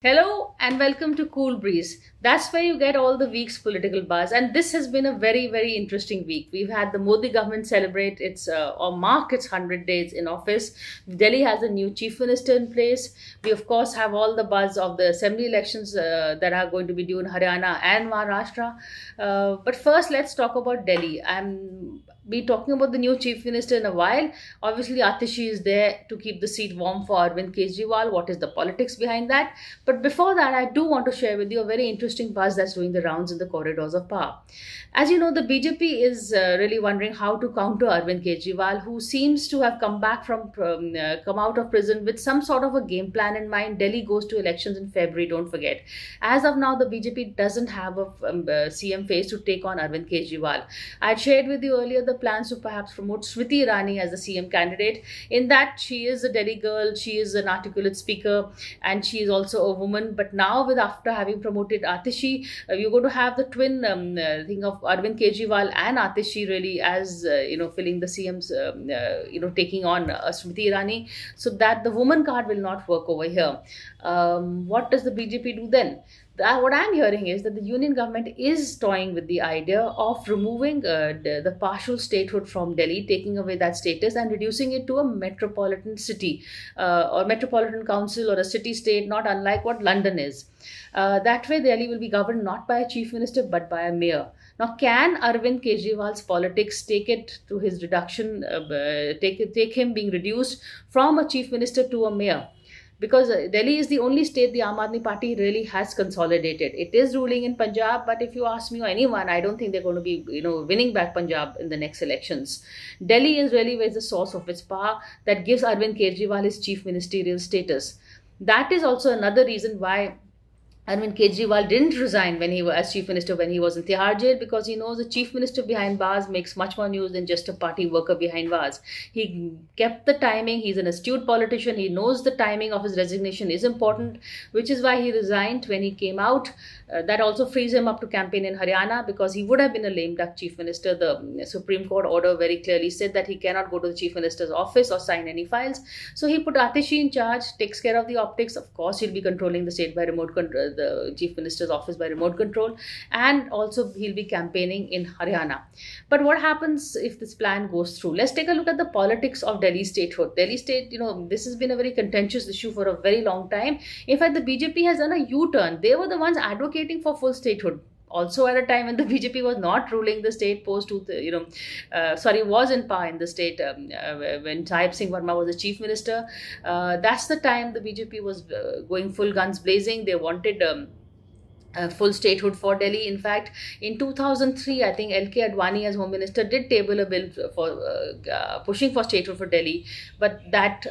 Hello and welcome to Cool Breeze. That's where you get all the week's political buzz. And this has been a very, very interesting week. We've had the Modi government celebrate its or mark its 100 days in office. Delhi has a new chief minister in place. We, of course, have all the buzz of the assembly elections that are going to be due in Haryana and Maharashtra. But first, let's talk about Delhi. I'm be talking about the new chief minister in a while. Obviously, Atishi is there to keep the seat warm for Arvind Kejriwal. What is the politics behind that? But before that, I do want to share with you a very interesting buzz that's doing the rounds in the corridors of power. As you know, the BJP is really wondering how to counter Arvind Kejriwal, who seems to have come out of prison with some sort of a game plan in mind. Delhi goes to elections in February, don't forget. As of now, the BJP doesn't have a CM face to take on Arvind Kejriwal. I had shared with you earlier the plans to perhaps promote Smriti Irani as the CM candidate. In that, she is a Delhi girl, she is an articulate speaker, and she is also a woman. But now, after having promoted Atishi, you're going to have the twin thing of Arvind Kejriwal and Atishi really as filling the CM's taking on Smriti Irani, so that the woman card will not work over here. What does the BJP do then? What I'm hearing is that the union government is toying with the idea of removing the partial statehood from Delhi, taking away that status and reducing it to a metropolitan city or metropolitan council or a city state, not unlike what London is. That way, Delhi will be governed not by a chief minister but by a mayor. Now, can Arvind Kejriwal's politics take it to his reduction, take him being reduced from a chief minister to a mayor? Because Delhi is the only state the Aam Aadmi Party really has consolidated. It is ruling in Punjab, but if you ask me or anyone, I don't think they're going to be, winning back Punjab in the next elections. Delhi is really where the source of its power that gives Arvind Kejriwal his chief ministerial status. That is also another reason why Arvind Kejriwal didn't resign when he was as chief minister when he was in Tihar jail, because he knows the chief minister behind bars makes much more news than just a party worker behind bars. He kept the timing. He's an astute politician. He knows the timing of his resignation is important, which is why he resigned when he came out. That also frees him up to campaign in Haryana, because he would have been a lame duck chief minister. The Supreme Court order very clearly said that he cannot go to the chief minister's office or sign any files. So he put Atishi in charge, takes care of the optics. Of course, he'll be controlling the state by remote control, the chief minister's office by remote control, and also he'll be campaigning in Haryana. But what happens if this plan goes through? Let's take a look at the politics of Delhi statehood. Delhi state, this has been a very contentious issue for a very long time. In fact, the BJP has done a U-turn. They were the ones advocating for full statehood. Also, at a time when the BJP was not ruling the state was in power in the state when Sahib Singh Verma was the chief minister. That's the time the BJP was going full guns blazing. They wanted full statehood for Delhi. In fact, in 2003, I think L.K. Advani as Home Minister did table a bill for pushing for statehood for Delhi, but that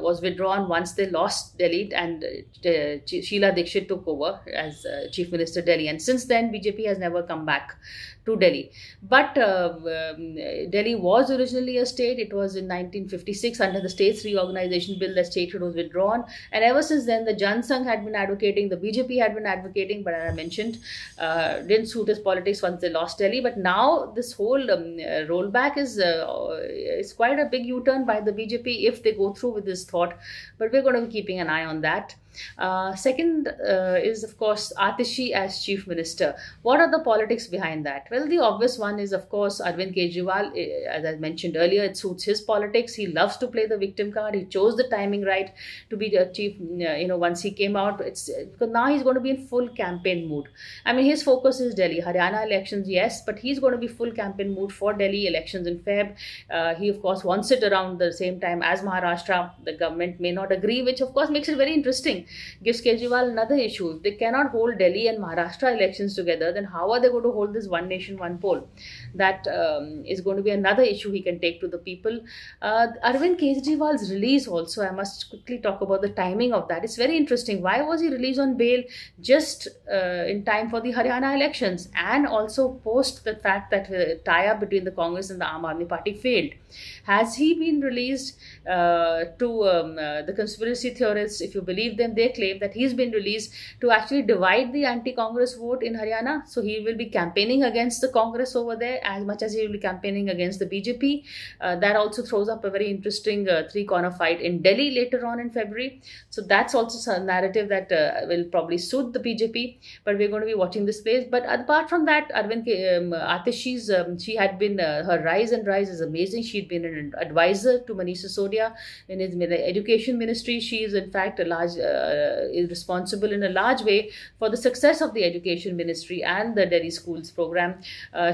was withdrawn once they lost Delhi and Sheila Dikshit took over as Chief Minister Delhi. And since then, BJP has never come back to Delhi. But Delhi was originally a state. It was in 1956 under the States Reorganization Bill that statehood was withdrawn. And ever since then, the Jan Sangh had been advocating, the BJP had been advocating, but as I mentioned, didn't suit his politics once they lost Delhi. But now this whole rollback is quite a big U-turn by the BJP if they go through with this thought. But we're going to be keeping an eye on that. Second is, of course, Atishi as chief minister. What are the politics behind that? Well, the obvious one is, of course, Arvind Kejriwal. As I mentioned earlier, it suits his politics. He loves to play the victim card. He chose the timing right to be the chief, once he came out. It's because now he's going to be in full campaign mood. I mean, his focus is Delhi. Haryana elections, yes, but he's going to be full campaign mood for Delhi elections in Feb. He, of course, wants it around the same time as Maharashtra. The government may not agree, which, of course, makes it very interesting. Gives Kejriwal another issue. If they cannot hold Delhi and Maharashtra elections together, then how are they going to hold this one nation, one poll? That is going to be another issue he can take to the people. Arvind Kejriwal's release also, I must quickly talk about the timing of that. It's very interesting. Why was he released on bail just in time for the Haryana elections, and also post the fact that the tie-up between the Congress and the Aam Aadmi Party failed? Has he been released to the conspiracy theorists? If you believe them, when they claim that he's been released to actually divide the anti-Congress vote in Haryana. So he will be campaigning against the Congress over there as much as he will be campaigning against the BJP. That also throws up a very interesting three-corner fight in Delhi later on in February. So that's also a narrative that will probably suit the BJP. But we're going to be watching this place. But apart from that, Atishi's she had been her rise is amazing. She'd been an advisor to Manish Sisodia in his education ministry. She is in fact is responsible in a large way for the success of the education ministry and the Delhi schools program.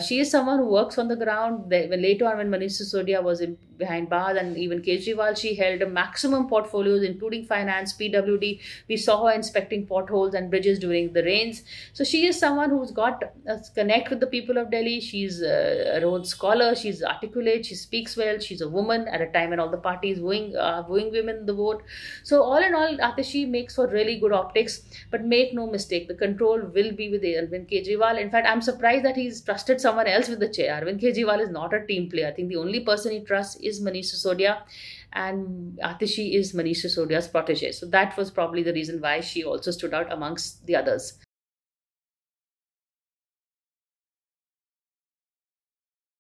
She is someone who works on the ground. Later on, when Manish Sisodia was behind bars and even Kejriwal, she held a maximum portfolios, including finance, PWD. We saw her inspecting potholes and bridges during the rains. So she is someone who's got a connect with the people of Delhi. She's a Rhodes Scholar. She's articulate. She speaks well. She's a woman at a time when all the parties wooing women the vote. So all in all, Atishi makes for really good optics. But make no mistake, the control will be with Arvind Kejriwal. In fact, I'm surprised that he's trusted someone else with the chair. Arvind Kejriwal is not a team player. I think the only person he trusts is Manish Sisodia, and Atishi is Manish Sisodia's protege. So that was probably the reason why she also stood out amongst the others.